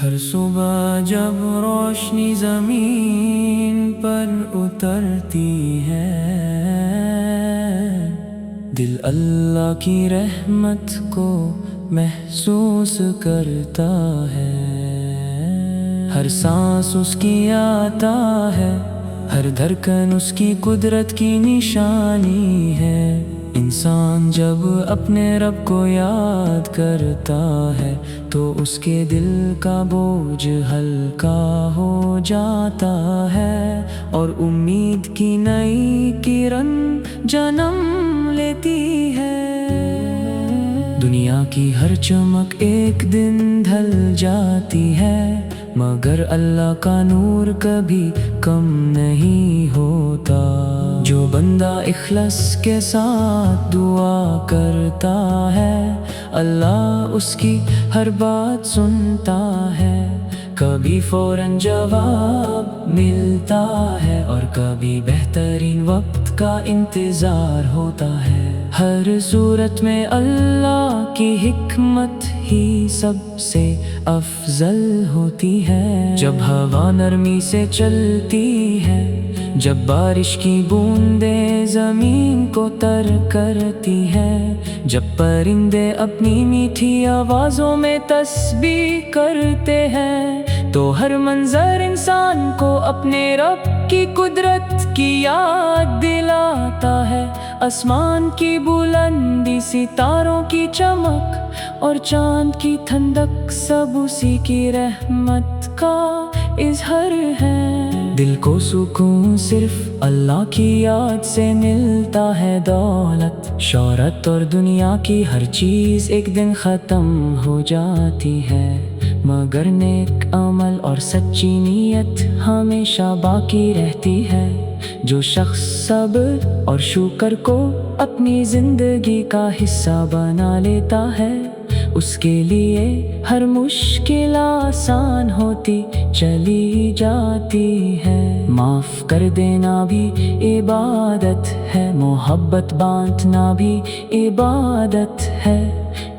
ہر صبح جب روشنی زمین پر اترتی ہے، دل اللہ کی رحمت کو محسوس کرتا ہے۔ ہر سانس اس کی آتا ہے، ہر دھڑکن اس کی قدرت کی نشانی ہے۔ انسان جب اپنے رب کو یاد کرتا ہے تو اس کے دل کا بوجھ ہلکا ہو جاتا ہے، اور امید کی نئی کرن جنم لیتی ہے۔ دنیا کی ہر چمک ایک دن ڈھل جاتی ہے، مگر اللہ کا نور کبھی کم نہیں ہوتا۔ جو بندہ اخلاص کے ساتھ دعا کرتا ہے، اللہ اس کی ہر بات سنتا ہے۔ کبھی فوراً جواب ملتا ہے اور کبھی بہترین وقت کا انتظار ہوتا ہے۔ ہر صورت میں اللہ کی حکمت ہی سب سے افضل ہوتی ہے۔ جب ہوا نرمی سے چلتی ہے، جب بارش کی بوندیں زمین کو تر کرتی ہے، جب پرندے اپنی میٹھی آوازوں میں تسبیح کرتے ہیں، تو ہر منظر انسان کو اپنے رب کی قدرت کی یاد دلاتا ہے۔ آسمان کی بلندی، ستاروں کی چمک اور چاند کی ٹھنڈک سب اسی کی رحمت کا اظہار ہے۔ دل کو سکون صرف اللہ کی یاد سے ملتا ہے۔ دولت، شہرت اور دنیا کی ہر چیز ایک دن ختم ہو جاتی ہے، مگر نیک عمل اور سچی نیت ہمیشہ باقی رہتی ہے۔ جو شخص صبر اور شکر کو اپنی زندگی کا حصہ بنا لیتا ہے، اس کے لیے ہر مشکل آسان ہوتی چلی جاتی ہے۔ معاف کر دینا بھی عبادت ہے، محبت بانٹنا بھی عبادت ہے،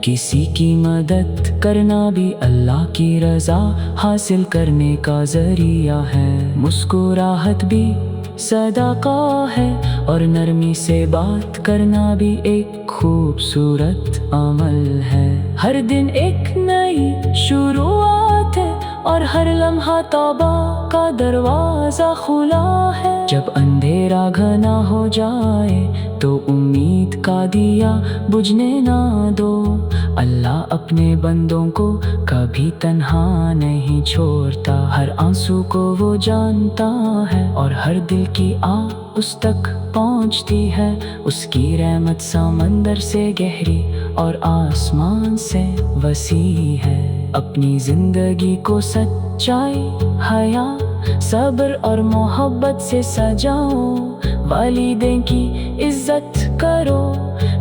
کسی کی مدد کرنا بھی اللہ کی رضا حاصل کرنے کا ذریعہ ہے۔ مسکراہٹ بھی صدقہ ہے، اور نرمی سے بات کرنا بھی ایک خوبصورت عمل ہے۔ ہر دن ایک نئی شروعات ہے، اور ہر لمحہ توبہ کا دروازہ کھلا ہے۔ جب اندھیرا گھنا ہو جائے تو امید کا دیا بجھنے نہ دو۔ اللہ اپنے بندوں کو کبھی تنہا نہیں چھوڑتا، ہر آنسو کو وہ جانتا ہے، اور ہر دل کی آہ اس تک پہنچتی ہے۔ اس کی رحمت سمندر سے گہری اور آسمان سے وسیع ہے۔ اپنی زندگی کو سچائی، حیا، صبر اور محبت سے سجاؤ۔ والدین کی عزت کرو،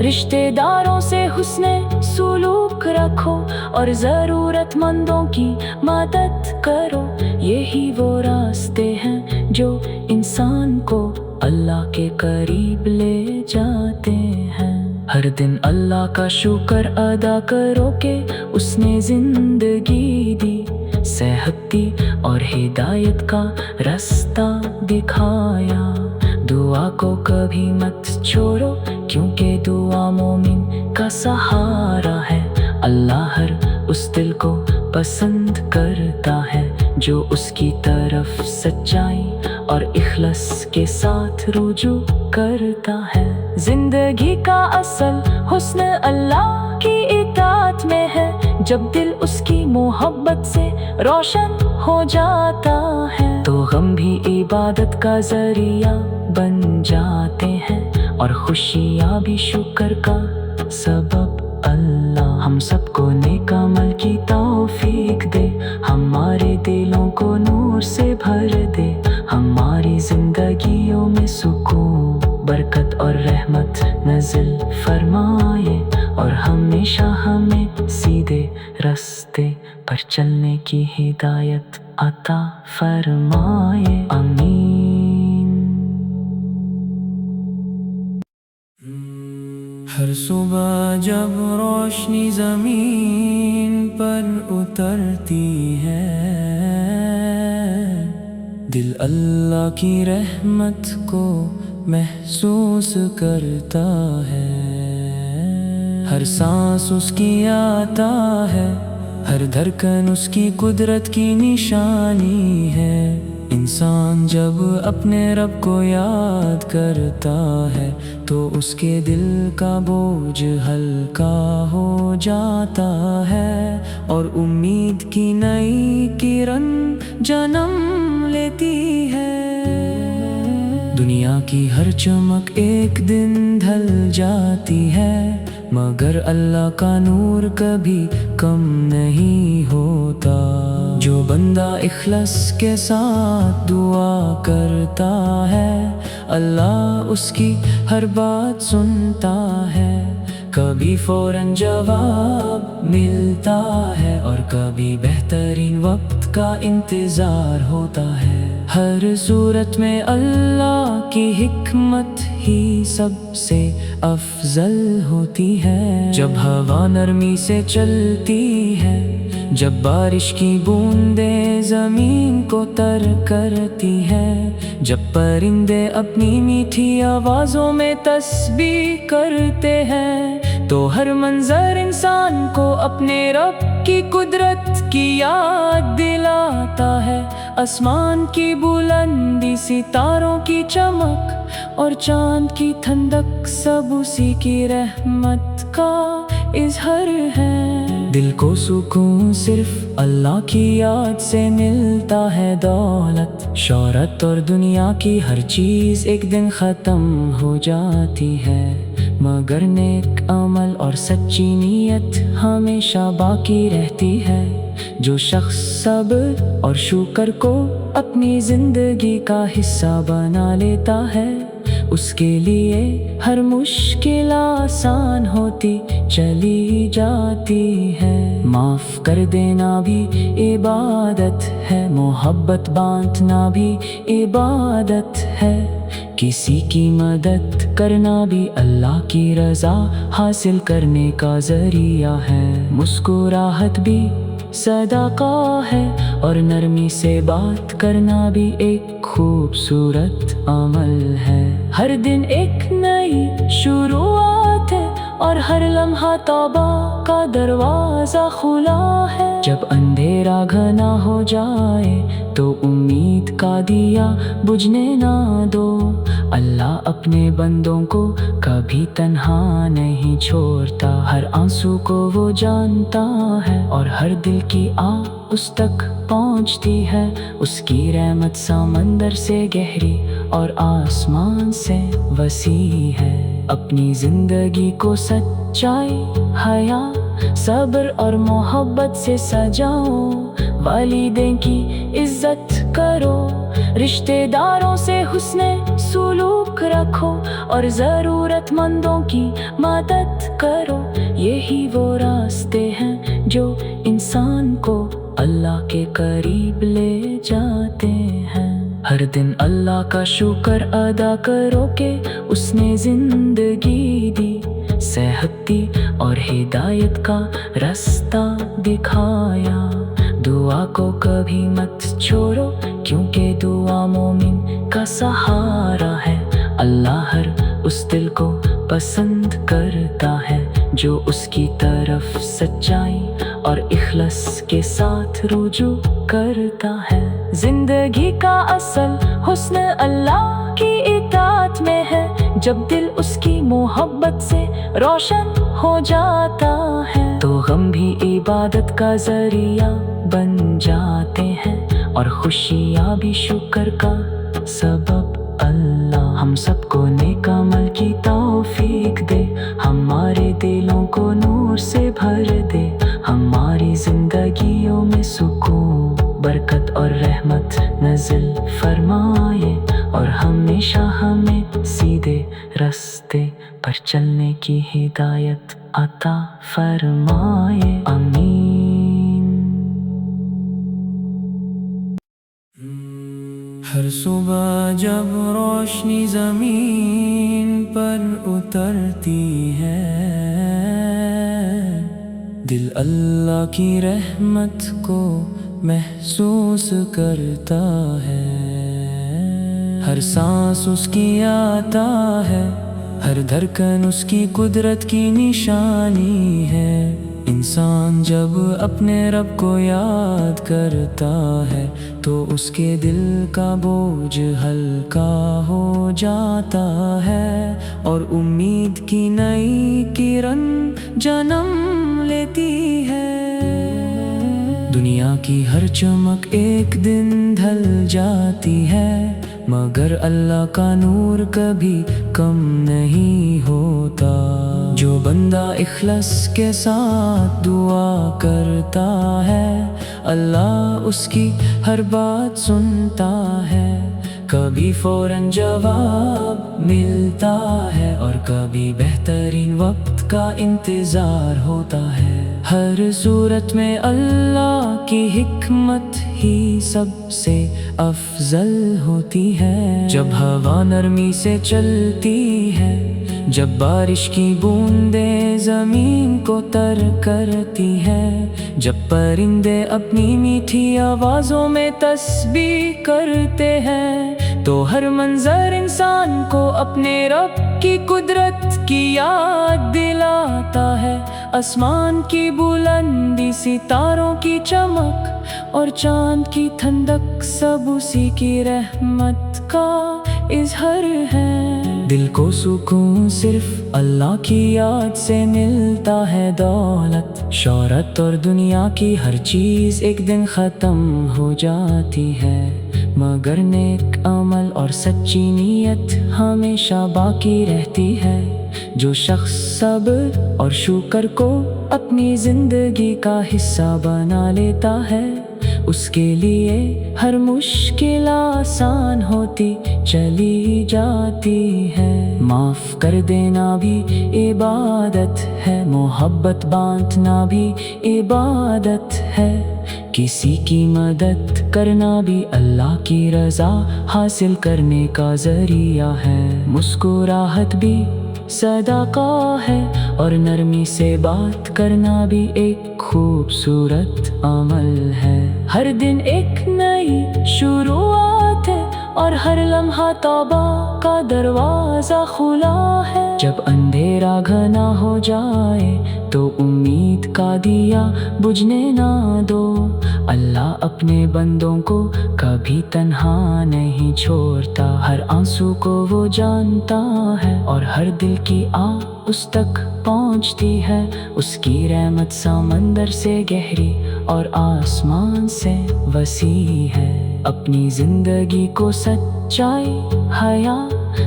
رشتہ داروں سے حسن سلوک رکھو، اور ضرورت مندوں کی مدد کرو۔ یہی وہ راستے ہیں جو انسان کو اللہ کے قریب لے جاتے ہیں۔ ہر دن اللہ کا شکر ادا کرو کہ اس نے زندگی دی، صحت دی اور ہدایت کا رستہ دکھایا۔ دعا کو کبھی مت چھوڑو، کیونکہ دعا مومن کا سہارا ہے۔ اللہ ہر اس دل کو پسند کرتا ہے جو اس کی طرف سچائی اور اخلاص کے ساتھ رجوع کرتا ہے۔ زندگی کا اصل حسن اللہ کی اطاعت میں ہے، جب دل اس کی محبت سے روشن ہو جاتا ہے تو غم بھی عبادت کا ذریعہ بن جاتے ہیں، اور خوشیاں بھی شکر کا سبب۔ اللہ ہم سب کو نیک عمل کی توفیق دے، ہمارے دلوں کو نور سے بھر دے، ہماری زندگیوں میں سکون، برکت اور رحمت نازل فرمائے، اور ہمیشہ ہمیں سیدھے راستے پر چلنے کی ہدایت عطا فرمائے، آمین۔ ہر صبح جب روشنی زمین پر اترتی ہے، دل اللہ کی رحمت کو محسوس کرتا ہے۔ ہر سانس اس کی آتا ہے، ہر دھڑکن اس کی قدرت کی نشانی ہے۔ انسان جب اپنے رب کو یاد کرتا ہے تو اس کے دل کا بوجھ ہلکا ہو جاتا ہے، اور امید کی نئی کرن جنم لیتی ہے۔ دنیا کی ہر چمک ایک دن ڈھل جاتی ہے، مگر اللہ کا نور کبھی کم نہیں ہوتا۔ جو بندہ اخلاص کے ساتھ دعا کرتا ہے، اللہ اس کی ہر بات سنتا ہے۔ کبھی فوراً جواب ملتا ہے اور کبھی بہترین وقت کا انتظار ہوتا ہے۔ ہر صورت میں اللہ کی حکمت ہی سب سے افضل ہوتی ہے۔ جب ہوا نرمی سے چلتی ہے، جب بارش کی بوندیں زمین کو تر کرتی ہے، جب پرندے اپنی میٹھی آوازوں میں تسبیح کرتے ہیں، تو ہر منظر انسان کو اپنے رب کی قدرت کی یاد دلاتا ہے۔ آسمان کی بلندی، ستاروں کی چمک اور چاند کی ٹھنڈک سب اسی کی رحمت کا اظہار ہے۔ دل کو سکون صرف اللہ کی یاد سے ملتا ہے۔ دولت، شہرت اور دنیا کی ہر چیز ایک دن ختم ہو جاتی ہے، مگر نیک عمل اور سچی نیت ہمیشہ باقی رہتی ہے۔ جو شخص صبر اور شکر کو اپنی زندگی کا حصہ بنا لیتا ہے، اس کے لیے ہر مشکل آسان ہوتی چلی جاتی ہے۔ معاف کر دینا بھی عبادت ہے، محبت بانٹنا بھی عبادت ہے، کسی کی مدد کرنا بھی اللہ کی رضا حاصل کرنے کا ذریعہ ہے۔ مسکراہٹ بھی صدقہ ہے، اور نرمی سے بات کرنا بھی ایک خوبصورت عمل ہے۔ ہر دن ایک نئی شروعات ہے، اور ہر لمحہ توبہ کا دروازہ کھلا ہے۔ جب اندھیرا گھنا ہو جائے تو امید کا دیا بجھنے نہ دو۔ اللہ اپنے بندوں کو کبھی تنہا نہیں چھوڑتا، ہر آنسو کو وہ جانتا ہے، اور ہر دل کی آہ اس تک پہنچتی ہے۔ اس کی رحمت سمندر سے گہری اور آسمان سے وسیع ہے۔ اپنی زندگی کو سچائی، حیا، صبر اور محبت سے سجاؤ۔ والدین کی عزت کرو، رشتہ داروں سے حسن سلوک رکھو، اور ضرورت مندوں کی مدد کرو۔ یہی وہ راستے ہیں جو انسان کو اللہ کے قریب لے جاتے ہیں۔ ہر دن اللہ کا شکر ادا کرو کہ اس نے زندگی دی، صحت دی اور ہدایت کا رستہ دکھایا۔ دعا کو کبھی مت چھوڑو، کیونکہ دعا مومن کا سہارا ہے۔ اللہ ہر اس دل کو پسند کرتا ہے جو اس کی طرف سچائی اور اخلاص کے ساتھ رجوع کرتا ہے۔ زندگی کا اصل حسن اللہ کی اطاعت میں ہے، جب دل اس کی محبت سے روشن ہو جاتا ہے تو غم بھی عبادت کا ذریعہ بن جاتے ہیں، اور خوشیاں بھی شکر کا سبب۔ اللہ ہم سب کو نیک عمل کی توفیق دے، ہمارے دلوں کو نور سے بھر دے، ہماری زندگیوں میں سکون، برکت اور رحمت نازل فرمائے، اور ہمیشہ ہمیں سیدھے راستے پر چلنے کی ہدایت عطا فرمائے، آمین۔ ہر صبح جب روشنی زمین پر اترتی ہے، دل اللہ کی رحمت کو محسوس کرتا ہے۔ ہر سانس اس کی آتا ہے، ہر دھڑکن اس کی قدرت کی نشانی ہے۔ انسان جب اپنے رب کو یاد کرتا ہے تو اس کے دل کا بوجھ ہلکا ہو جاتا ہے، اور امید کی نئی کرن جنم لیتی ہے۔ دنیا کی ہر چمک ایک دن ڈھل جاتی ہے، مگر اللہ کا نور کبھی کم نہیں ہوتا۔ جو بندہ اخلاص کے ساتھ دعا کرتا ہے، اللہ اس کی ہر بات سنتا ہے۔ کبھی فوراً جواب ملتا ہے اور کبھی بہترین وقت کا انتظار ہوتا ہے۔ ہر صورت میں اللہ کی حکمت ہی سب سے افضل ہوتی ہے۔ جب ہوا نرمی سے چلتی ہے، جب بارش کی بوندیں زمین کو تر کرتی ہے، جب پرندے اپنی میٹھی آوازوں میں تسبیح کرتے ہیں، تو ہر منظر انسان کو اپنے رب کی قدرت کی یاد دلاتا ہے۔ آسمان کی بلندی، ستاروں کی چمک اور چاند کی ٹھنڈک سب اسی کی رحمت کا اظہار ہے۔ دل کو سکون صرف اللہ کی یاد سے ملتا ہے۔ دولت، شہرت اور دنیا کی ہر چیز ایک دن ختم ہو جاتی ہے، مگر نیک عمل اور سچی نیت ہمیشہ باقی رہتی ہے۔ جو شخص صبر اور شکر کو اپنی زندگی کا حصہ بنا لیتا ہے، اس کے لیے ہر مشکل آسان ہوتی چلی جاتی ہے۔ معاف کر دینا بھی عبادت ہے، محبت بانٹنا بھی عبادت ہے، کسی کی مدد کرنا بھی اللہ کی رضا حاصل کرنے کا ذریعہ ہے۔ مسکراہٹ بھی صدقہ ہے، اور نرمی سے بات کرنا بھی ایک خوبصورت عمل ہے۔ ہر دن ایک نئی شروعات ہے، اور ہر لمحہ توبہ کا دروازہ کھلا ہے۔ جب اندھیرا گھنا ہو جائے تو امید کا دیا بجھنے نہ دو۔ اللہ اپنے بندوں کو کبھی تنہا نہیں چھوڑتا، ہر آنسو کو وہ جانتا ہے، اور ہر دل کی آہ اس تک پہنچتی ہے۔ اس کی رحمت سمندر سے گہری اور آسمان سے وسیع ہے۔ اپنی زندگی کو سچائی، حیا،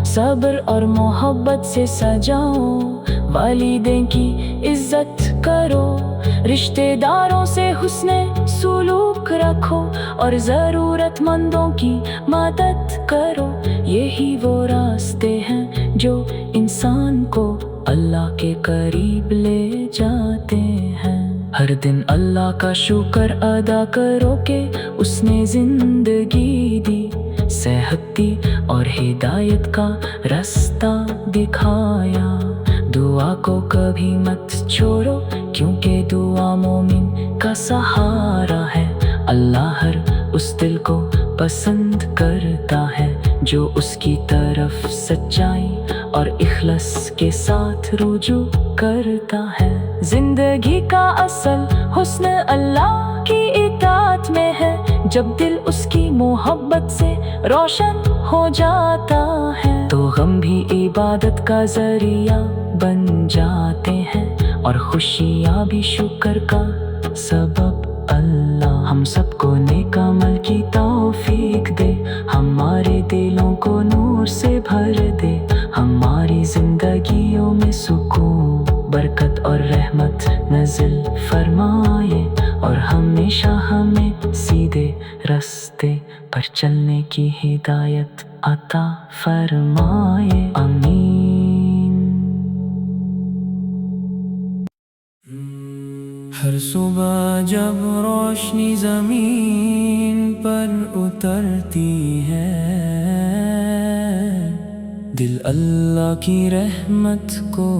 صبر اور محبت سے سجاؤ۔ والدین کی عزت کرو، رشتہ داروں سے حسن سلوک رکھو، اور ضرورت مندوں کی مدد کرو۔ یہی وہ راستے ہیں جو انسان کو اللہ کے قریب لے جاتے ہیں۔ ہر دن اللہ کا شکر ادا کرو کہ اس نے زندگی دی، صحت دی اور ہدایت کا رستہ دکھایا۔ دعا کو کبھی مت چھوڑو، کیونکہ دعا مومن کا سہارا ہے۔ اللہ ہر اس دل کو پسند کرتا ہے جو اس کی طرف سچائی اور اخلاص کے ساتھ رجوع کرتا ہے۔ زندگی کا اصل حسن اللہ کی اطاعت میں ہے، جب دل اس کی محبت سے روشن ہو جاتا ہے تو غم بھی عبادت کا ذریعہ بن جاتے ہیں، اور خوشیاں بھی شکر کا سبب۔ اللہ ہم سب کو نیک عمل کی توفیق دے، ہمارے دلوں کو نور سے بھر دے، ہماری زندگیوں میں سکون، برکت اور رحمت نازل فرمائے، اور ہمیشہ ہمیں سیدھے راستے پر چلنے کی ہدایت عطا فرمائے، آمین۔ ہر صبح جب روشنی زمین پر اترتی ہے، دل اللہ کی رحمت کو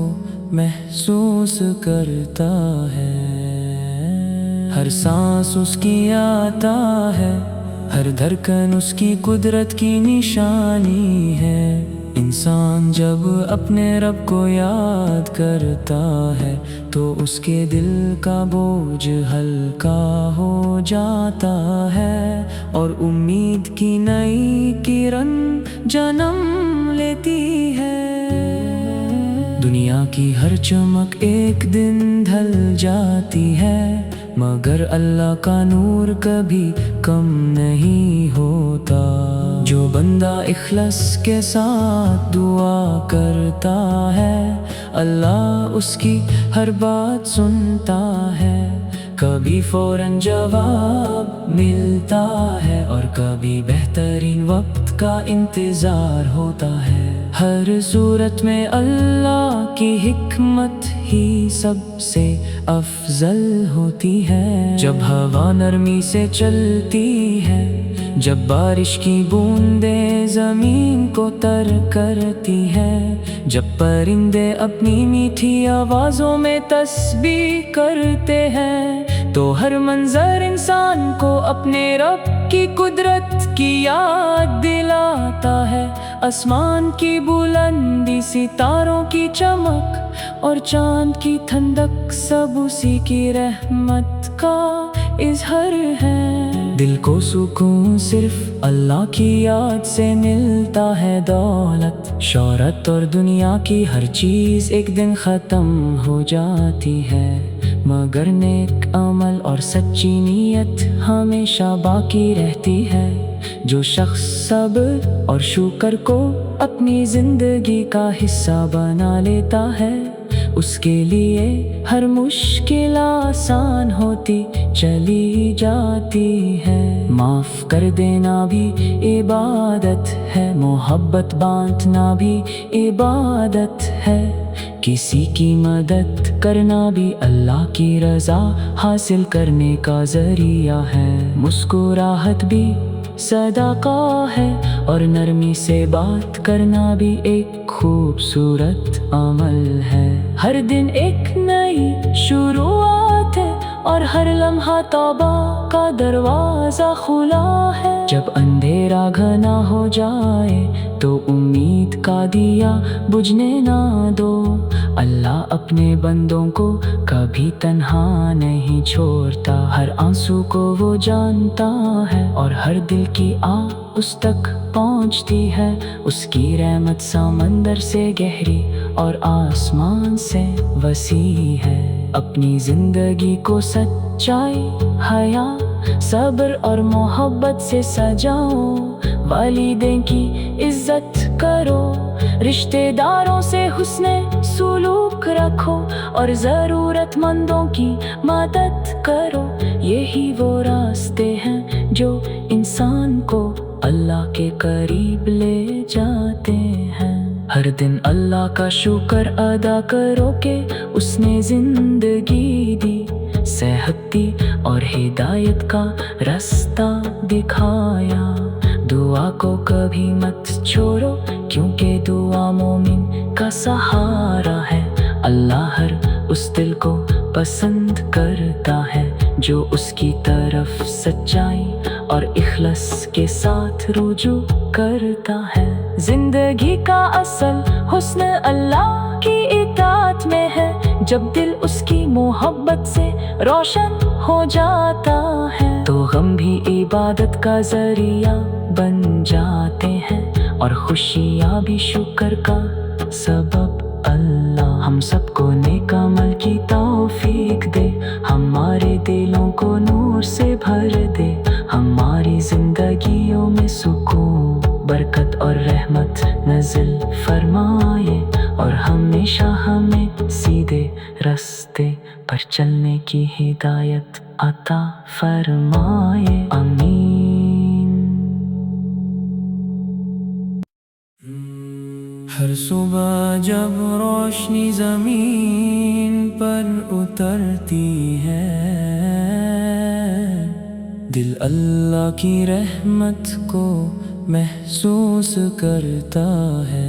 محسوس کرتا ہے۔ ہر سانس اس کی آتا ہے، ہر دھڑکن اس کی قدرت کی نشانی ہے۔ انسان جب اپنے رب کو یاد کرتا ہے تو اس کے دل کا بوجھ ہلکا ہو جاتا ہے، اور امید کی نئی کرن جنم لیتی ہے۔ دنیا کی ہر چمک ایک دن ڈھل جاتی ہے، مگر اللہ کا نور کبھی کم نہیں ہوتا۔ جو بندہ اخلاص کے ساتھ دعا کرتا ہے، اللہ اس کی ہر بات سنتا ہے۔ کبھی فوراً جواب ملتا ہے اور کبھی بہترین وقت کا انتظار ہوتا ہے۔ ہر صورت میں اللہ کی حکمت ہی سب سے افضل ہوتی ہے۔ جب ہوا نرمی سے چلتی ہے، جب بارش کی بوندیں زمین کو تر کرتی ہے، جب پرندے اپنی میٹھی آوازوں میں تسبیح کرتے ہیں، تو ہر منظر انسان کو اپنے رب کی قدرت کی یاد دلاتا ہے۔ آسمان کی بلندی، ستاروں کی چمک اور چاند کی ٹھنڈک سب اسی کی رحمت کا اظہار ہے۔ دل کو سکون صرف اللہ کی یاد سے ملتا ہے۔ دولت، شہرت اور دنیا کی ہر چیز ایک دن ختم ہو جاتی ہے، مگر نیک عمل اور سچی نیت ہمیشہ باقی رہتی ہے۔ جو شخص صبر اور شکر کو اپنی زندگی کا حصہ بنا لیتا ہے، اس کے لیے ہر مشکل آسان ہوتی چلی جاتی ہے۔ معاف کر دینا بھی عبادت ہے، محبت بانٹنا بھی عبادت ہے، کسی کی مدد کرنا بھی اللہ کی رضا حاصل کرنے کا ذریعہ ہے۔ مسکراہٹ بھی صدقہ ہے، اور نرمی سے بات کرنا بھی ایک خوبصورت عمل ہے۔ ہر دن ایک نئی شروعات ہے، اور ہر لمحہ توبہ کا دروازہ کھلا ہے۔ جب اندھیرا گھنا ہو جائے تو امید کا دیا بجھنے نہ دو۔ اللہ اپنے بندوں کو کبھی تنہا نہیں چھوڑتا، ہر آنسو کو وہ جانتا ہے، اور ہر دل کی آہ اس تک پہنچتی ہے۔ اس کی رحمت سمندر سے گہری اور آسمان سے وسیع ہے۔ اپنی زندگی کو سچائی، حیا، صبر اور محبت سے سجاؤ۔ والدین کی عزت کرو، رشتہ داروں سے حسن سلوک رکھو، اور ضرورت مندوں کی مدد کرو۔ یہی وہ راستے ہیں جو انسان کو اللہ کے قریب لے جاتے ہیں۔ ہر دن اللہ کا شکر ادا کرو کہ اس نے زندگی دی، صحت دی اور ہدایت کا رستہ دکھایا۔ دعا کو کبھی مت چھوڑو، کیونکہ دعا مومن کا سہارا ہے۔ اللہ ہر اس دل کو پسند کرتا ہے جو اس کی طرف سچائی اور اخلاص کے ساتھ رجوع کرتا ہے۔ زندگی کا اصل حسن اللہ کی اطاعت میں ہے، جب دل اس کی محبت سے روشن ہو جاتا ہے تو غم بھی عبادت کا ذریعہ بن جاتے ہیں، اور خوشیاں بھی شکر کا سبب۔ اللہ ہم سب کو نیک عمل کی توفیق دے، ہمارے دلوں کو نور سے بھر دے، ہماری زندگیوں میں سکون، برکت اور رحمت نازل فرمائے، اور ہمیشہ ہمیں سیدھے راستے پر چلنے کی ہدایت عطا فرمائے، آمین۔ ہر صبح جب روشنی زمین پر اترتی ہے، دل اللہ کی رحمت کو محسوس کرتا ہے۔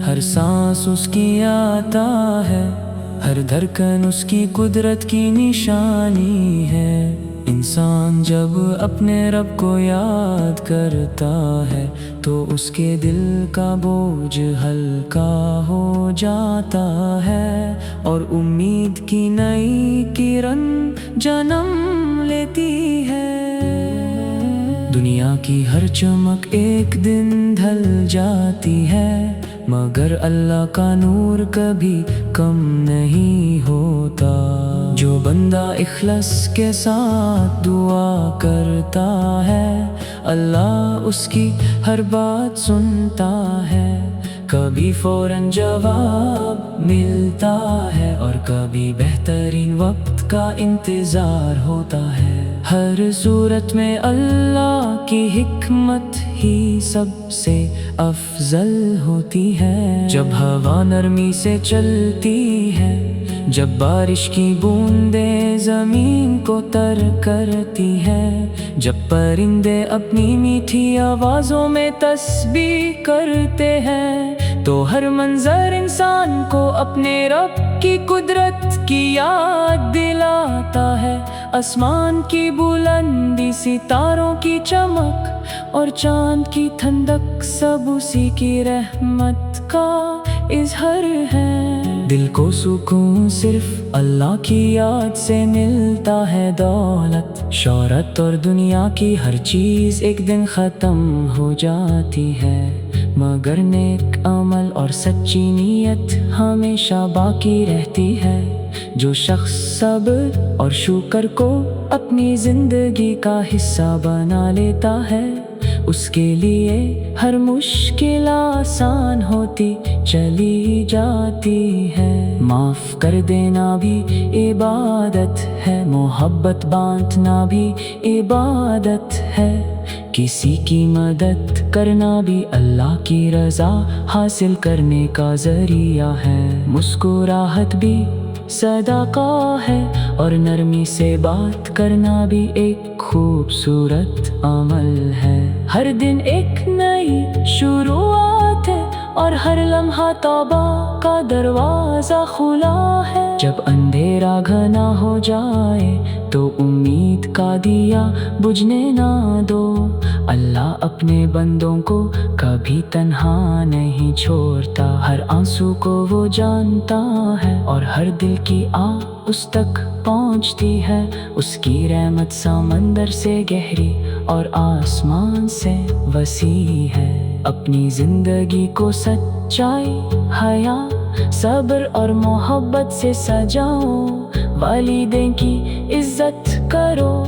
ہر سانس اس کی آتا ہے، ہر دھڑکن اس کی قدرت کی نشانی ہے۔ انسان جب اپنے رب کو یاد کرتا ہے تو اس کے دل کا بوجھ ہلکا ہو جاتا ہے، اور امید کی نئی کرن جنم لیتی ہے۔ دنیا کی ہر چمک ایک دن ڈھل جاتی ہے، مگر اللہ کا نور کبھی کم نہیں ہوتا۔ جو بندہ اخلاص کے ساتھ دعا کرتا ہے، اللہ اس کی ہر بات سنتا ہے۔ کبھی فوراً جواب ملتا ہے، اور کبھی بہترین وقت کا انتظار ہوتا ہے۔ ہر صورت میں اللہ کی حکمت ہی سب سے افضل ہوتی ہے۔ جب ہوا نرمی سے چلتی ہے، جب بارش کی بوندیں زمین کو تر کرتی ہے، جب پرندے اپنی میٹھی آوازوں میں تسبیح کرتے ہیں، تو ہر منظر انسان کو اپنے رب کی قدرت کی یاد دلاتا ہے۔ آسمان کی بلندی، ستاروں کی چمک اور چاند کی ٹھنڈک سب اسی کی رحمت کا اظہار ہے۔ دل کو سکون صرف اللہ کی یاد سے ملتا ہے۔ دولت، شہرت اور دنیا کی ہر چیز ایک دن ختم ہو جاتی ہے، مگر نیک عمل اور سچی نیت ہمیشہ باقی رہتی ہے۔ جو شخص صبر اور شکر کو اپنی زندگی کا حصہ بنا لیتا ہے، اس کے لیے ہر مشکل آسان ہوتی چلی جاتی ہے۔ معاف کر دینا بھی عبادت ہے، محبت بانٹنا بھی عبادت ہے، کسی کی مدد کرنا بھی اللہ کی رضا حاصل کرنے کا ذریعہ ہے۔ مسکراہٹ بھی صدقہ ہے، اور نرمی سے بات کرنا بھی ایک خوبصورت عمل ہے۔ ہر دن ایک نئی شروعات ہے، اور ہر لمحہ توبہ کا دروازہ کھلا ہے۔ جب اندھیرا گھنا ہو جائے تو امید کا دیا بجھنے نہ دو۔ اللہ اپنے بندوں کو کبھی تنہا نہیں چھوڑتا، ہر آنسو کو وہ جانتا ہے، اور ہر دل کی آہ اس تک پہنچتی ہے۔ اس کی رحمت سمندر سے گہری اور آسمان سے وسیع ہے۔ اپنی زندگی کو سچائی، حیا، صبر اور محبت سے سجاؤ۔ والدین کی عزت کرو،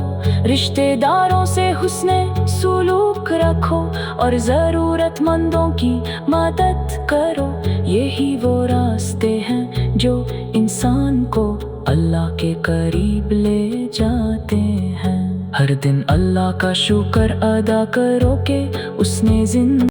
رشتہ داروں سے حسن سلوک رکھو، اور ضرورت مندوں کی مدد کرو۔ یہی وہ راستے ہیں جو انسان کو اللہ کے قریب لے جاتے ہیں۔ ہر دن اللہ کا شکر ادا کرو کہ اس نے زندگی